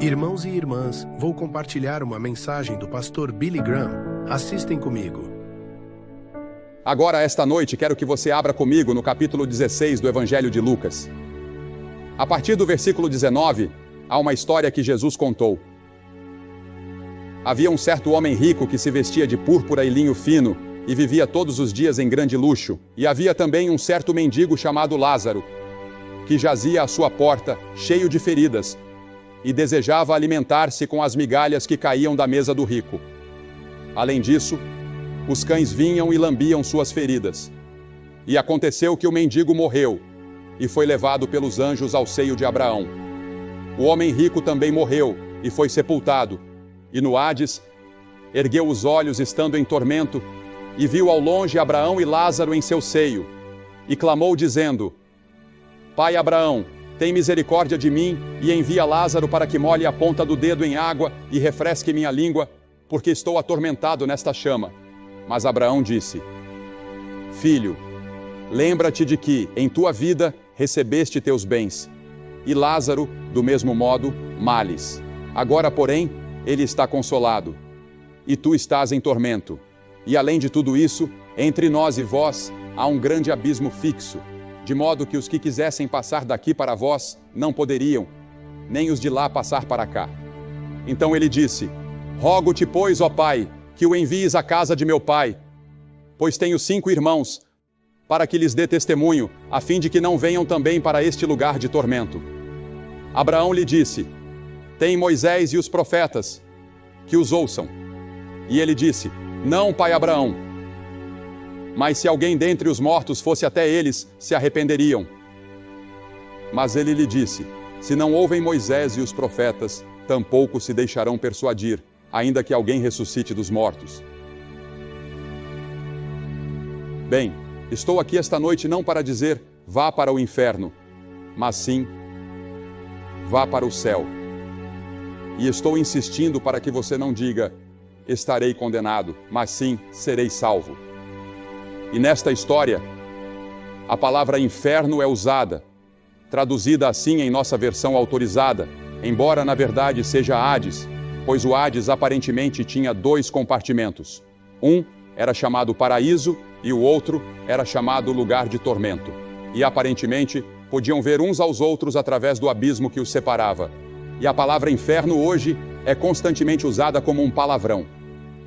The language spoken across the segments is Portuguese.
Irmãos e irmãs, vou compartilhar uma mensagem do pastor Billy Graham. Assistem comigo. Agora, esta noite, quero que você abra comigo no capítulo 16 do Evangelho de Lucas. A partir do versículo 19, há uma história que Jesus contou. Havia um certo homem rico que se vestia de púrpura e linho fino e vivia todos os dias em grande luxo. E havia também um certo mendigo chamado Lázaro, que jazia à sua porta, cheio de feridas, e desejava alimentar-se com as migalhas que caíam da mesa do rico. Além disso, os cães vinham e lambiam suas feridas. E aconteceu que o mendigo morreu e foi levado pelos anjos ao seio de Abraão. O homem rico também morreu e foi sepultado, e no Hades ergueu os olhos estando em tormento e viu ao longe Abraão e Lázaro em seu seio, e clamou dizendo: Pai Abraão, tem misericórdia de mim e envia Lázaro para que molhe a ponta do dedo em água e refresque minha língua, porque estou atormentado nesta chama. Mas Abraão disse: Filho, lembra-te de que, em tua vida, recebeste teus bens, e Lázaro, do mesmo modo, males. Agora, porém, ele está consolado, e tu estás em tormento. E além de tudo isso, entre nós e vós, há um grande abismo fixo, de modo que os que quisessem passar daqui para vós, não poderiam, nem os de lá passar para cá. Então ele disse: Rogo-te, pois, ó Pai, que o envies à casa de meu pai, pois tenho 5 irmãos, para que lhes dê testemunho, a fim de que não venham também para este lugar de tormento. Abraão lhe disse: Tem Moisés e os profetas, que os ouçam. E ele disse: Não, pai Abraão. Mas se alguém dentre os mortos fosse até eles, se arrependeriam. Mas ele lhe disse: Se não ouvem Moisés e os profetas, tampouco se deixarão persuadir, ainda que alguém ressuscite dos mortos. Bem, estou aqui esta noite não para dizer, vá para o inferno, mas sim, vá para o céu. E estou insistindo para que você não diga, estarei condenado, mas sim, serei salvo. E nesta história, a palavra inferno é usada, traduzida assim em nossa versão autorizada, embora na verdade seja Hades, pois o Hades aparentemente tinha 2 compartimentos. Um era chamado paraíso e o outro era chamado lugar de tormento. E aparentemente podiam ver uns aos outros através do abismo que os separava. E a palavra inferno hoje é constantemente usada como um palavrão.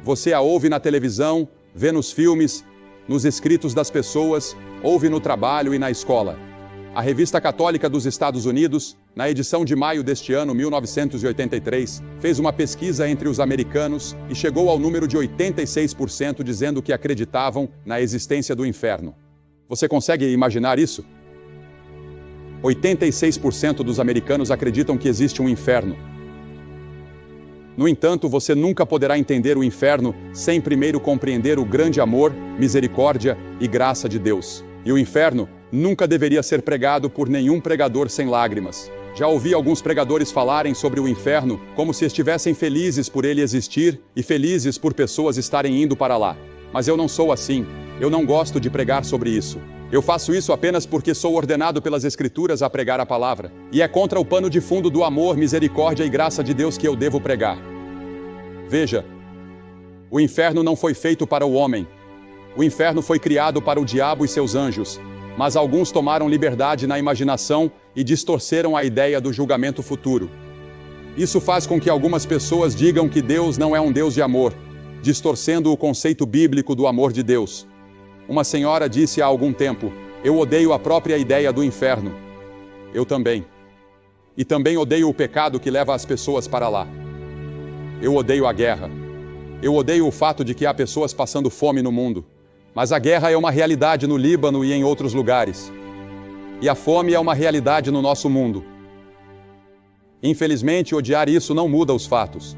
Você a ouve na televisão, vê nos filmes, nos escritos das pessoas, ouve no trabalho e na escola. A Revista Católica dos Estados Unidos, na edição de maio deste ano, 1983, fez uma pesquisa entre os americanos e chegou ao número de 86% dizendo que acreditavam na existência do inferno. Você consegue imaginar isso? 86% dos americanos acreditam que existe um inferno. No entanto, você nunca poderá entender o inferno sem primeiro compreender o grande amor, misericórdia e graça de Deus. E o inferno nunca deveria ser pregado por nenhum pregador sem lágrimas. Já ouvi alguns pregadores falarem sobre o inferno como se estivessem felizes por ele existir e felizes por pessoas estarem indo para lá. Mas eu não sou assim. Eu não gosto de pregar sobre isso. Eu faço isso apenas porque sou ordenado pelas Escrituras a pregar a palavra. E é contra o pano de fundo do amor, misericórdia e graça de Deus que eu devo pregar. Veja, o inferno não foi feito para o homem. O inferno foi criado para o diabo e seus anjos. Mas alguns tomaram liberdade na imaginação e distorceram a ideia do julgamento futuro. Isso faz com que algumas pessoas digam que Deus não é um Deus de amor, distorcendo o conceito bíblico do amor de Deus. Uma senhora disse há algum tempo: eu odeio a própria ideia do inferno. Eu também. E também odeio o pecado que leva as pessoas para lá. Eu odeio a guerra. Eu odeio o fato de que há pessoas passando fome no mundo. Mas a guerra é uma realidade no Líbano e em outros lugares. E a fome é uma realidade no nosso mundo. Infelizmente, odiar isso não muda os fatos.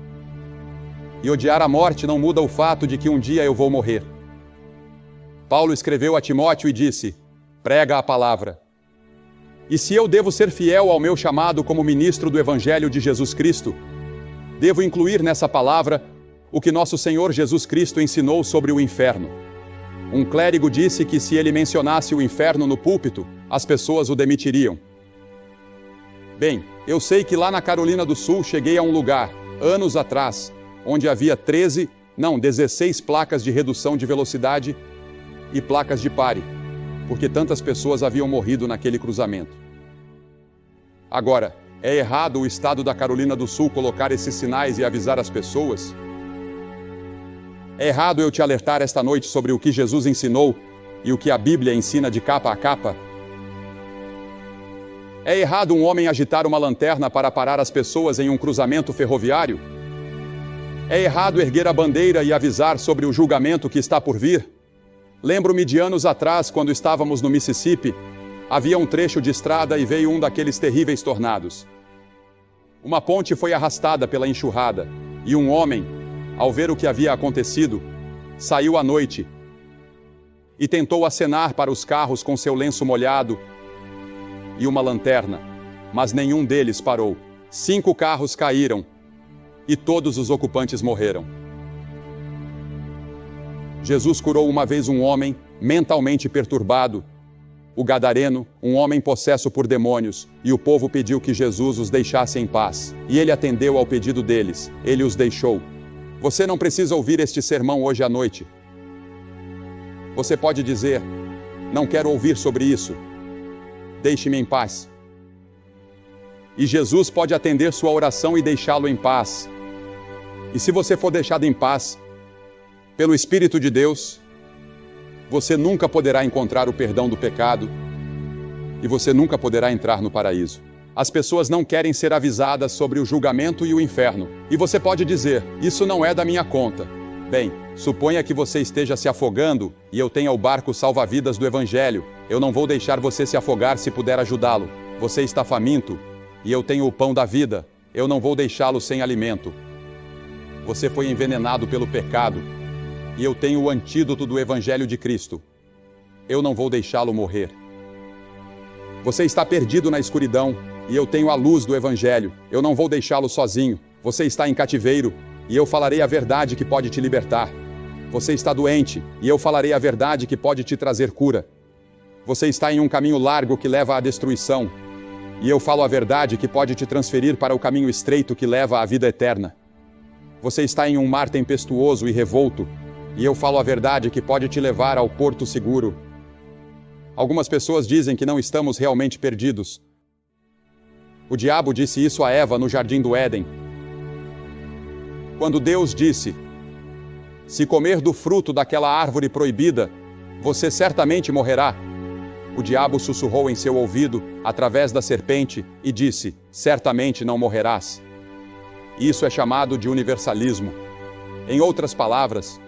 E odiar a morte não muda o fato de que um dia eu vou morrer. Paulo escreveu a Timóteo e disse: prega a palavra. E se eu devo ser fiel ao meu chamado como ministro do Evangelho de Jesus Cristo, devo incluir nessa palavra o que nosso Senhor Jesus Cristo ensinou sobre o inferno. Um clérigo disse que se ele mencionasse o inferno no púlpito, as pessoas o demitiriam. Bem, Eu sei que lá na Carolina do Sul cheguei a um lugar, anos atrás, onde havia 16 placas de redução de velocidade e placas de pare, porque tantas pessoas haviam morrido naquele cruzamento. Agora, é errado o estado da Carolina do Sul colocar esses sinais e avisar as pessoas? É errado eu te alertar esta noite sobre o que Jesus ensinou e o que a Bíblia ensina de capa a capa? É errado um homem agitar uma lanterna para parar as pessoas em um cruzamento ferroviário? É errado erguer a bandeira e avisar sobre o julgamento que está por vir? Lembro-me de anos atrás, quando estávamos no Mississippi, havia um trecho de estrada e veio um daqueles terríveis tornados. Uma ponte foi arrastada pela enxurrada, e um homem, ao ver o que havia acontecido, saiu à noite e tentou acenar para os carros com seu lenço molhado e uma lanterna, mas nenhum deles parou. 5 carros caíram e todos os ocupantes morreram. Jesus curou uma vez um homem mentalmente perturbado, o gadareno, um homem possesso por demônios, e o povo pediu que Jesus os deixasse em paz. E ele atendeu ao pedido deles, ele os deixou. Você não precisa ouvir este sermão hoje à noite. Você pode dizer, não quero ouvir sobre isso. Deixe-me em paz. E Jesus pode atender sua oração e deixá-lo em paz. E se você for deixado em paz, pelo Espírito de Deus, você nunca poderá encontrar o perdão do pecado e você nunca poderá entrar no paraíso. As pessoas não querem ser avisadas sobre o julgamento e o inferno. E você pode dizer, isso não é da minha conta. Bem, suponha que você esteja se afogando e eu tenha o barco salva-vidas do Evangelho. Eu não vou deixar você se afogar se puder ajudá-lo. Você está faminto e eu tenho o pão da vida. Eu não vou deixá-lo sem alimento. Você foi envenenado pelo pecado e eu tenho o antídoto do Evangelho de Cristo. Eu não vou deixá-lo morrer. Você está perdido na escuridão e eu tenho a luz do Evangelho. Eu não vou deixá-lo sozinho. Você está em cativeiro e eu falarei a verdade que pode te libertar. Você está doente e eu falarei a verdade que pode te trazer cura. Você está em um caminho largo que leva à destruição e eu falo a verdade que pode te transferir para o caminho estreito que leva à vida eterna. Você está em um mar tempestuoso e revolto e eu falo a verdade que pode te levar ao porto seguro. Algumas pessoas dizem que não estamos realmente perdidos. O diabo disse isso a Eva no jardim do Éden. Quando Deus disse, se comer do fruto daquela árvore proibida, você certamente morrerá. O diabo sussurrou em seu ouvido, através da serpente, e disse, certamente não morrerás. Isso é chamado de universalismo. Em outras palavras,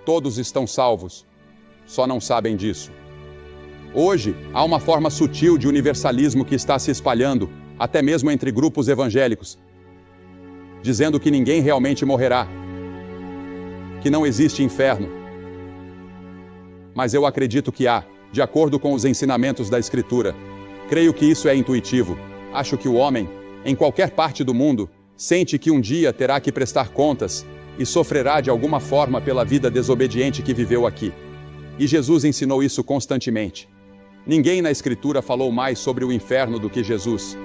todos estão salvos, só não sabem disso. Hoje, há uma forma sutil de universalismo que está se espalhando, até mesmo entre grupos evangélicos, dizendo que ninguém realmente morrerá, que não existe inferno. Mas eu acredito que há, de acordo com os ensinamentos da Escritura. Creio que isso é intuitivo. Acho que o homem, em qualquer parte do mundo, sente que um dia terá que prestar contas e sofrerá de alguma forma pela vida desobediente que viveu aqui. E Jesus ensinou isso constantemente. Ninguém na Escritura falou mais sobre o inferno do que Jesus.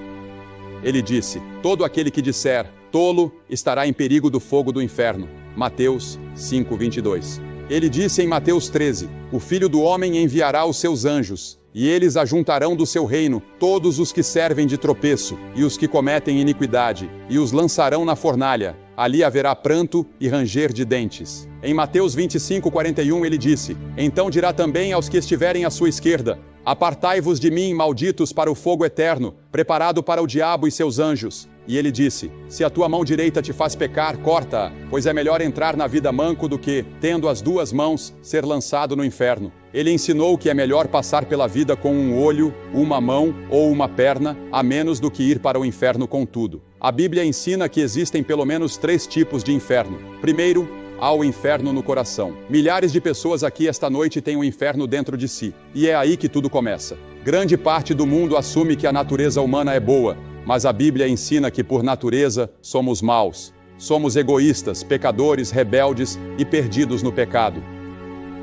Ele disse, todo aquele que disser, tolo, estará em perigo do fogo do inferno. Mateus 5:22. Ele disse em Mateus 13, o Filho do Homem enviará os seus anjos, e eles ajuntarão do seu reino todos os que servem de tropeço, e os que cometem iniquidade, e os lançarão na fornalha. Ali haverá pranto e ranger de dentes. Em Mateus 25:41 ele disse, então dirá também aos que estiverem à sua esquerda, apartai-vos de mim, malditos, para o fogo eterno, preparado para o diabo e seus anjos. E ele disse, se a tua mão direita te faz pecar, corta-a, pois é melhor entrar na vida manco do que, tendo as 2 mãos, ser lançado no inferno. Ele ensinou que é melhor passar pela vida com um olho, uma mão ou uma perna, a menos do que ir para o inferno com tudo. A Bíblia ensina que existem pelo menos 3 tipos de inferno. Primeiro, há o inferno no coração. Milhares de pessoas aqui esta noite têm um inferno dentro de si. E é aí que tudo começa. Grande parte do mundo assume que a natureza humana é boa, mas a Bíblia ensina que por natureza somos maus. Somos egoístas, pecadores, rebeldes e perdidos no pecado.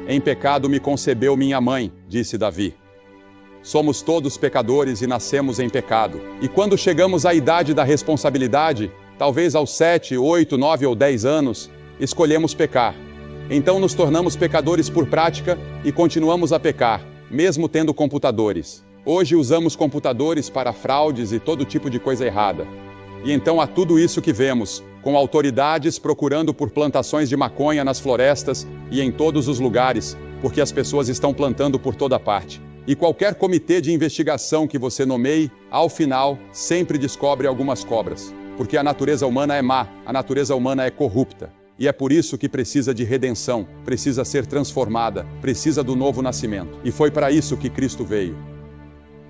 Em pecado me concebeu minha mãe, disse Davi. Somos todos pecadores e nascemos em pecado. E quando chegamos à idade da responsabilidade, talvez aos 7, 8, 9 ou 10 anos, escolhemos pecar. Então nos tornamos pecadores por prática e continuamos a pecar, mesmo tendo computadores. Hoje usamos computadores para fraudes e todo tipo de coisa errada. E então há tudo isso que vemos, com autoridades procurando por plantações de maconha nas florestas e em todos os lugares, porque as pessoas estão plantando por toda parte. E qualquer comitê de investigação que você nomeie, ao final, sempre descobre algumas cobras. Porque a natureza humana é má, a natureza humana é corrupta. E é por isso que precisa de redenção, precisa ser transformada, precisa do novo nascimento. E foi para isso que Cristo veio.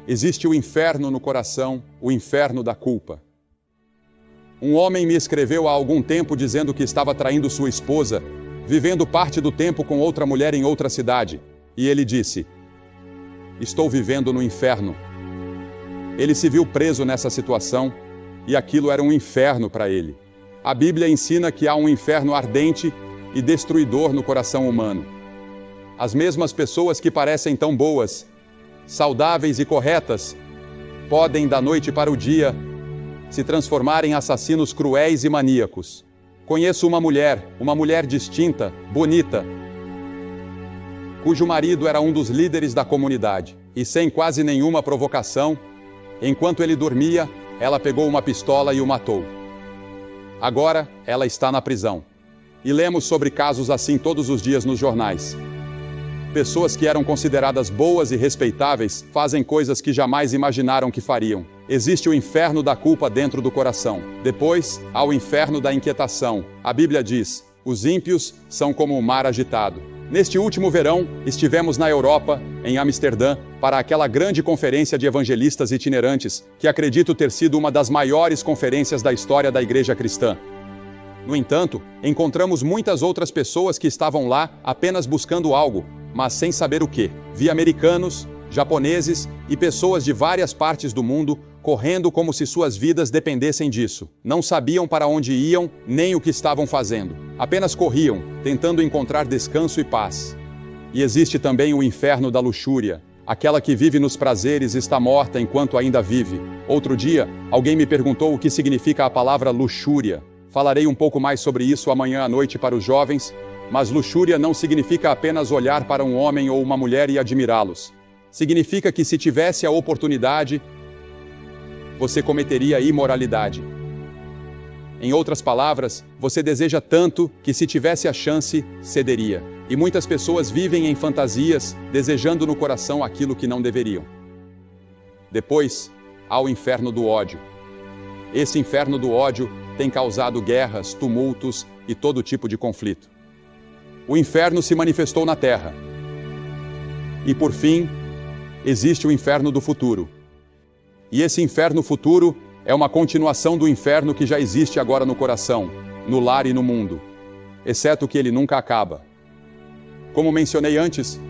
Existe o inferno no coração, o inferno da culpa. Um homem me escreveu há algum tempo dizendo que estava traindo sua esposa, vivendo parte do tempo com outra mulher em outra cidade. E ele disse: estou vivendo no inferno. Ele se viu preso nessa situação e aquilo era um inferno para ele. A Bíblia ensina que há um inferno ardente e destruidor no coração humano. As mesmas pessoas que parecem tão boas, saudáveis e corretas, podem da noite para o dia se transformar em assassinos cruéis e maníacos. Conheço uma mulher distinta, bonita, cujo marido era um dos líderes da comunidade. E sem quase nenhuma provocação, enquanto ele dormia, ela pegou uma pistola e o matou. Agora, ela está na prisão. E lemos sobre casos assim todos os dias nos jornais. Pessoas que eram consideradas boas e respeitáveis fazem coisas que jamais imaginaram que fariam. Existe o inferno da culpa dentro do coração. Depois, há o inferno da inquietação. A Bíblia diz: os ímpios são como o mar agitado. Neste último verão, estivemos na Europa, em Amsterdã, para aquela grande conferência de evangelistas itinerantes, que acredito ter sido uma das maiores conferências da história da Igreja Cristã. No entanto, encontramos muitas outras pessoas que estavam lá apenas buscando algo, mas sem saber o que. Vi americanos, japoneses e pessoas de várias partes do mundo correndo como se suas vidas dependessem disso. Não sabiam para onde iam, nem o que estavam fazendo. Apenas corriam, tentando encontrar descanso e paz. E existe também o inferno da luxúria. Aquela que vive nos prazeres está morta enquanto ainda vive. Outro dia, alguém me perguntou o que significa a palavra luxúria. Falarei um pouco mais sobre isso amanhã à noite para os jovens, mas luxúria não significa apenas olhar para um homem ou uma mulher e admirá-los. Significa que se tivesse a oportunidade, você cometeria imoralidade. Em outras palavras, você deseja tanto que se tivesse a chance, cederia. E muitas pessoas vivem em fantasias, desejando no coração aquilo que não deveriam. Depois, há o inferno do ódio. Esse inferno do ódio tem causado guerras, tumultos e todo tipo de conflito. O inferno se manifestou na terra. E por fim, existe o inferno do futuro. E esse inferno futuro é uma continuação do inferno que já existe agora no coração, no lar e no mundo, exceto que ele nunca acaba. Como mencionei antes,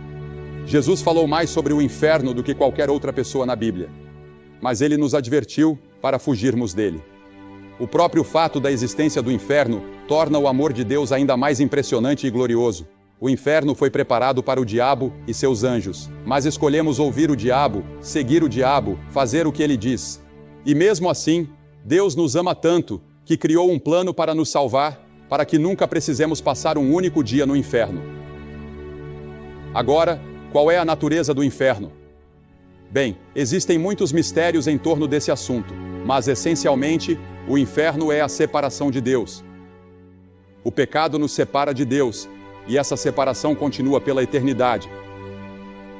Jesus falou mais sobre o inferno do que qualquer outra pessoa na Bíblia, mas ele nos advertiu para fugirmos dele. O próprio fato da existência do inferno torna o amor de Deus ainda mais impressionante e glorioso. O inferno foi preparado para o diabo e seus anjos, mas escolhemos ouvir o diabo, seguir o diabo, fazer o que ele diz. E mesmo assim, Deus nos ama tanto que criou um plano para nos salvar, para que nunca precisemos passar um único dia no inferno. Agora, qual é a natureza do inferno? Bem, existem muitos mistérios em torno desse assunto, mas essencialmente, o inferno é a separação de Deus. O pecado nos separa de Deus, e essa separação continua pela eternidade.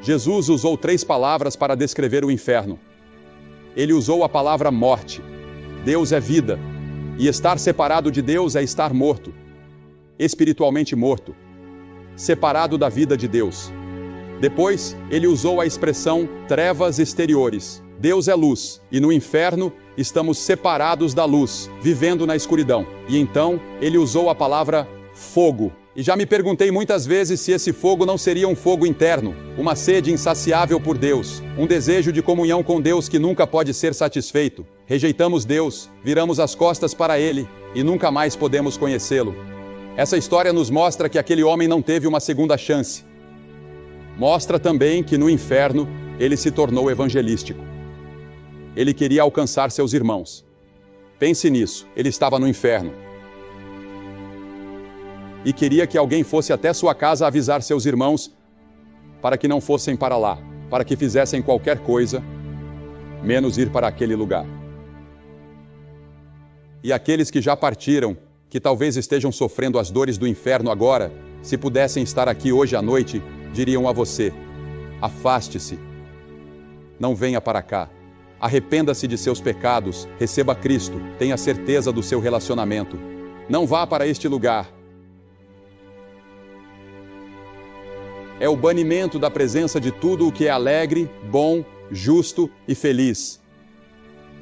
Jesus usou 3 palavras para descrever o inferno. Ele usou a palavra morte. Deus é vida, e estar separado de Deus é estar morto, espiritualmente morto, separado da vida de Deus. Depois, ele usou a expressão trevas exteriores. Deus é luz, e no inferno estamos separados da luz, vivendo na escuridão. E então, ele usou a palavra fogo. E já me perguntei muitas vezes se esse fogo não seria um fogo interno, uma sede insaciável por Deus, um desejo de comunhão com Deus que nunca pode ser satisfeito. Rejeitamos Deus, viramos as costas para Ele e nunca mais podemos conhecê-lo. Essa história nos mostra que aquele homem não teve uma segunda chance. Mostra também que no inferno ele se tornou evangelístico. Ele queria alcançar seus irmãos. Pense nisso, ele estava no inferno. E queria que alguém fosse até sua casa avisar seus irmãos para que não fossem para lá, para que fizessem qualquer coisa, menos ir para aquele lugar. E aqueles que já partiram, que talvez estejam sofrendo as dores do inferno agora, se pudessem estar aqui hoje à noite, diriam a você: afaste-se, não venha para cá, arrependa-se de seus pecados, receba Cristo, tenha certeza do seu relacionamento, não vá para este lugar. É o banimento da presença de tudo o que é alegre, bom, justo e feliz.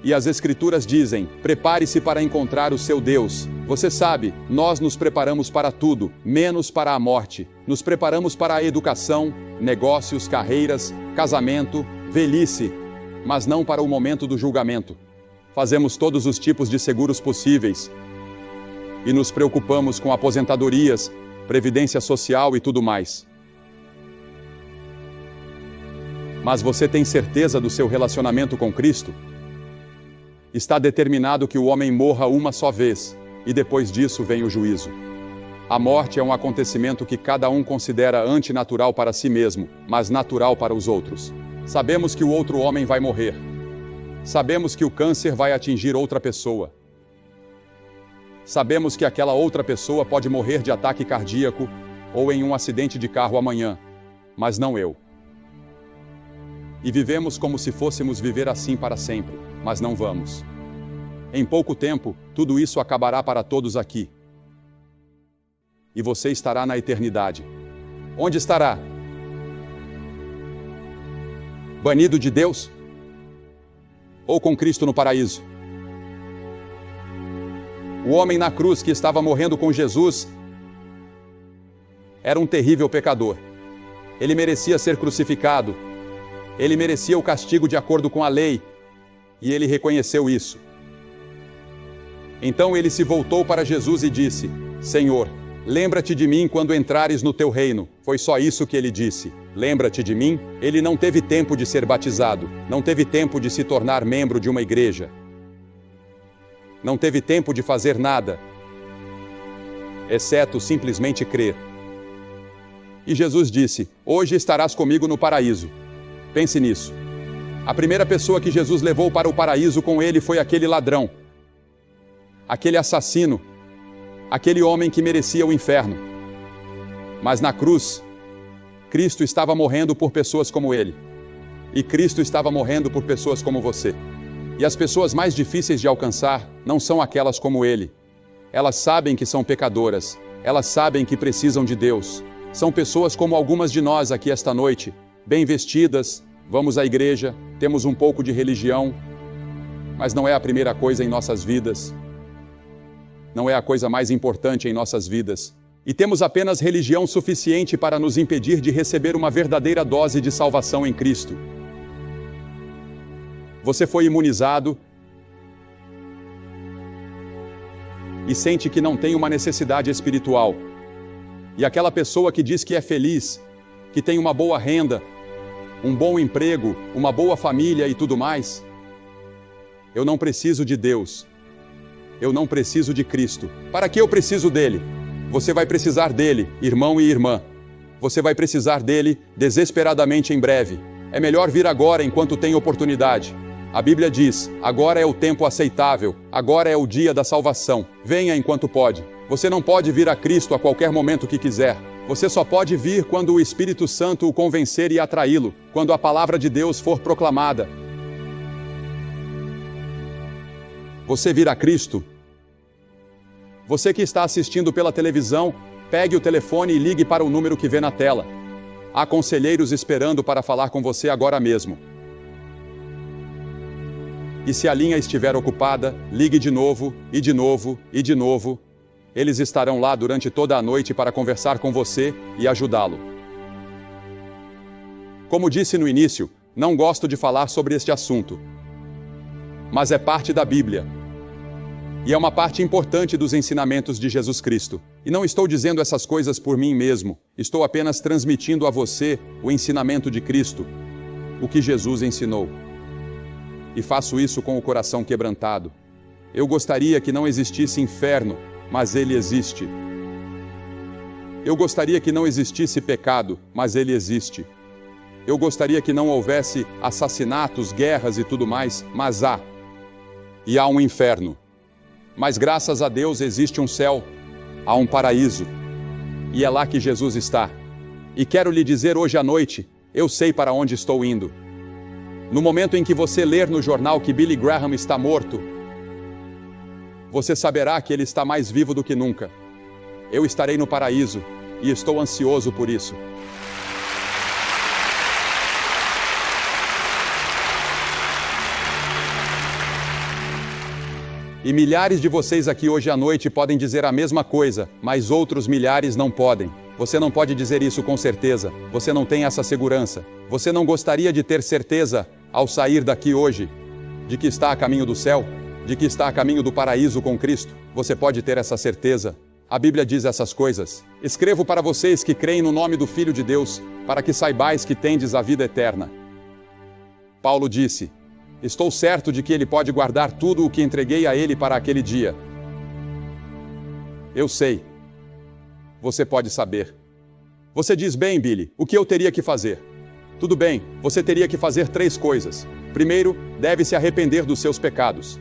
E as Escrituras dizem: prepare-se para encontrar o seu Deus. Você sabe, nós nos preparamos para tudo, menos para a morte. Nos preparamos para a educação, negócios, carreiras, casamento, velhice, mas não para o momento do julgamento. Fazemos todos os tipos de seguros possíveis e nos preocupamos com aposentadorias, previdência social e tudo mais. Mas você tem certeza do seu relacionamento com Cristo? Está determinado que o homem morra uma só vez, e depois disso vem o juízo. A morte é um acontecimento que cada um considera antinatural para si mesmo, mas natural para os outros. Sabemos que o outro homem vai morrer. Sabemos que o câncer vai atingir outra pessoa. Sabemos que aquela outra pessoa pode morrer de ataque cardíaco ou em um acidente de carro amanhã, mas não eu. E vivemos como se fôssemos viver assim para sempre, mas não vamos. Em pouco tempo, tudo isso acabará para todos aqui. E você estará na eternidade. Onde estará? Banido de Deus? Ou com Cristo no paraíso? O homem na cruz que estava morrendo com Jesus era um terrível pecador. Ele merecia ser crucificado. Ele merecia o castigo de acordo com a lei, e ele reconheceu isso. Então ele se voltou para Jesus e disse: Senhor, lembra-te de mim quando entrares no teu reino. Foi só isso que ele disse. Lembra-te de mim? Ele não teve tempo de ser batizado, não teve tempo de se tornar membro de uma igreja. Não teve tempo de fazer nada, exceto simplesmente crer. E Jesus disse: hoje estarás comigo no paraíso. Pense nisso. A primeira pessoa que Jesus levou para o paraíso com ele foi aquele ladrão, aquele assassino, aquele homem que merecia o inferno. Mas na cruz, Cristo estava morrendo por pessoas como ele. E Cristo estava morrendo por pessoas como você. E as pessoas mais difíceis de alcançar não são aquelas como ele. Elas sabem que são pecadoras. Elas sabem que precisam de Deus. São pessoas como algumas de nós aqui esta noite, bem vestidas, vamos à igreja, temos um pouco de religião, mas não é a primeira coisa em nossas vidas. Não é a coisa mais importante em nossas vidas. E temos apenas religião suficiente para nos impedir de receber uma verdadeira dose de salvação em Cristo. Você foi imunizado e sente que não tem uma necessidade espiritual. E aquela pessoa que diz que é feliz, que tem uma boa renda, um bom emprego, uma boa família e tudo mais. Eu não preciso de Deus. Eu não preciso de Cristo. Para que eu preciso dele? Você vai precisar dele, irmão e irmã. Você vai precisar dele desesperadamente em breve. É melhor vir agora enquanto tem oportunidade. A Bíblia diz: agora é o tempo aceitável, agora é o dia da salvação. Venha enquanto pode. Você não pode vir a Cristo a qualquer momento que quiser. Você só pode vir quando o Espírito Santo o convencer e atraí-lo, quando a palavra de Deus for proclamada. Você vir a Cristo? Você que está assistindo pela televisão, pegue o telefone e ligue para o número que vê na tela. Há conselheiros esperando para falar com você agora mesmo. E se a linha estiver ocupada, ligue de novo, e de novo, e de novo. Eles estarão lá durante toda a noite para conversar com você e ajudá-lo. Como disse no início, não gosto de falar sobre este assunto. Mas é parte da Bíblia. E é uma parte importante dos ensinamentos de Jesus Cristo. E não estou dizendo essas coisas por mim mesmo, estou apenas transmitindo a você o ensinamento de Cristo, o que Jesus ensinou. E faço isso com o coração quebrantado. Eu gostaria que não existisse inferno, mas ele existe. Eu gostaria que não existisse pecado, mas ele existe. Eu gostaria que não houvesse assassinatos, guerras e tudo mais, mas há. E há um inferno. Mas graças a Deus existe um céu, há um paraíso. E é lá que Jesus está. E quero lhe dizer hoje à noite, eu sei para onde estou indo. No momento em que você ler no jornal que Billy Graham está morto, você saberá que ele está mais vivo do que nunca. Eu estarei no paraíso e estou ansioso por isso. E milhares de vocês aqui hoje à noite podem dizer a mesma coisa, mas outros milhares não podem. Você não pode dizer isso com certeza. Você não tem essa segurança. Você não gostaria de ter certeza, ao sair daqui hoje, de que está a caminho do céu? De que está a caminho do paraíso com Cristo? Você pode ter essa certeza. A Bíblia diz essas coisas. Escrevo para vocês que creem no nome do Filho de Deus, para que saibais que tendes a vida eterna. Paulo disse: estou certo de que ele pode guardar tudo o que entreguei a ele para aquele dia. Eu sei. Você pode saber. Você diz: bem, Billy, o que eu teria que fazer? Tudo bem, você teria que fazer 3 coisas. Primeiro, deve se arrepender dos seus pecados.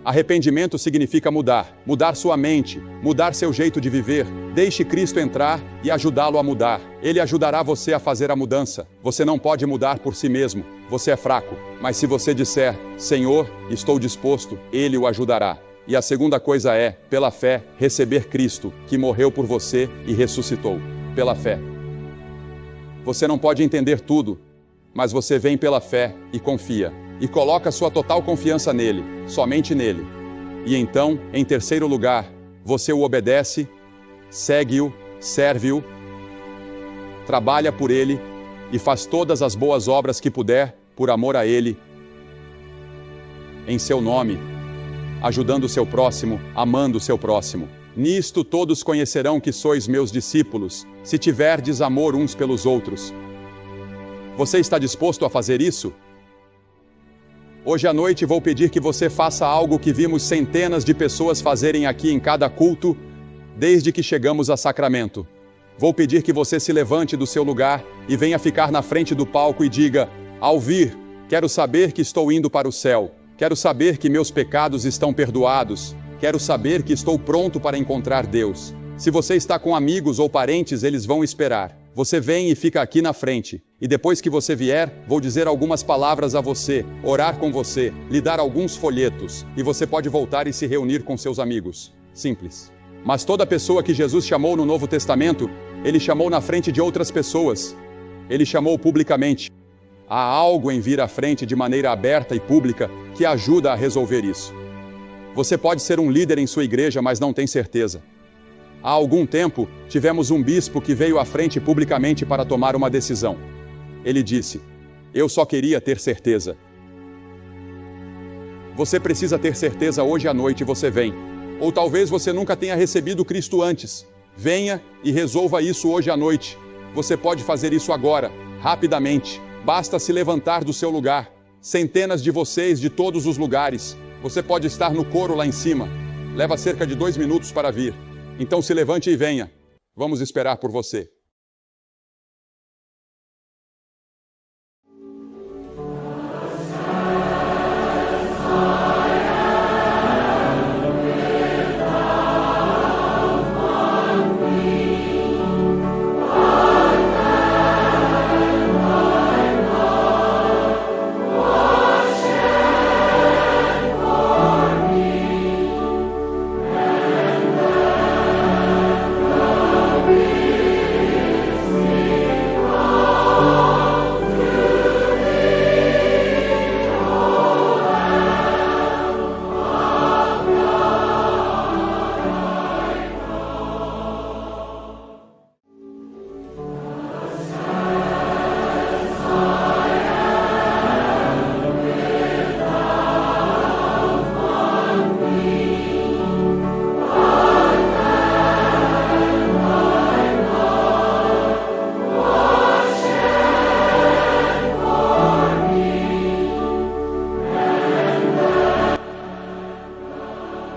Arrependimento significa mudar sua mente, mudar seu jeito de viver. Deixe Cristo entrar e ajudá-lo a mudar. Ele ajudará você a fazer a mudança. Você não pode mudar por si mesmo, você é fraco. Mas se você disser: Senhor, estou disposto, Ele o ajudará. E a segunda coisa é, pela fé, receber Cristo, que morreu por você e ressuscitou. Pela fé. Você não pode entender tudo, mas você vem pela fé e confia. E coloca sua total confiança nele, somente nele. E então, em terceiro lugar, você o obedece, segue-o, serve-o, trabalha por ele e faz todas as boas obras que puder por amor a ele, em seu nome, ajudando o seu próximo, amando o seu próximo. Nisto todos conhecerão que sois meus discípulos, se tiverdes amor uns pelos outros. Você está disposto a fazer isso? Hoje à noite vou pedir que você faça algo que vimos centenas de pessoas fazerem aqui em cada culto, desde que chegamos a Sacramento. Vou pedir que você se levante do seu lugar e venha ficar na frente do palco e diga: ao vir, quero saber que estou indo para o céu. Quero saber que meus pecados estão perdoados. Quero saber que estou pronto para encontrar Deus. Se você está com amigos ou parentes, eles vão esperar. Você vem e fica aqui na frente. E depois que você vier, vou dizer algumas palavras a você, orar com você, lhe dar alguns folhetos, e você pode voltar e se reunir com seus amigos. Simples. Mas toda pessoa que Jesus chamou no Novo Testamento, Ele chamou na frente de outras pessoas. Ele chamou publicamente. Há algo em vir à frente de maneira aberta e pública que ajuda a resolver isso. Você pode ser um líder em sua igreja, mas não tem certeza. Há algum tempo, tivemos um bispo que veio à frente publicamente para tomar uma decisão. Ele disse: eu só queria ter certeza. Você precisa ter certeza hoje à noite e você vem. Ou talvez você nunca tenha recebido Cristo antes. Venha e resolva isso hoje à noite. Você pode fazer isso agora, rapidamente. Basta se levantar do seu lugar. Centenas de vocês de todos os lugares. Você pode estar no coro lá em cima. Leva cerca de 2 minutos para vir. Então se levante e venha. Vamos esperar por você.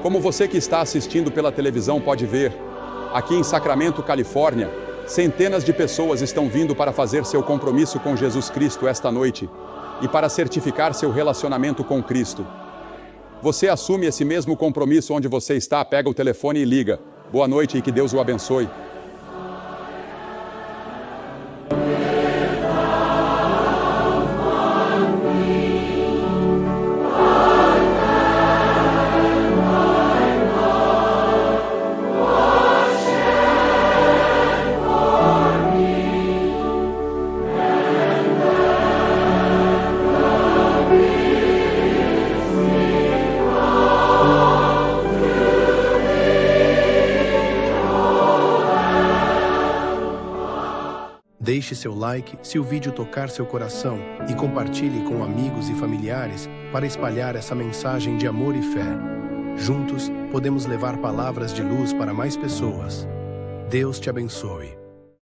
Como você que está assistindo pela televisão pode ver, aqui em Sacramento, Califórnia, centenas de pessoas estão vindo para fazer seu compromisso com Jesus Cristo esta noite e para certificar seu relacionamento com Cristo. Você assume esse mesmo compromisso onde você está, pega o telefone e liga. Boa noite e que Deus o abençoe. Deixe seu like se o vídeo tocar seu coração e compartilhe com amigos e familiares para espalhar essa mensagem de amor e fé. Juntos, podemos levar palavras de luz para mais pessoas. Deus te abençoe.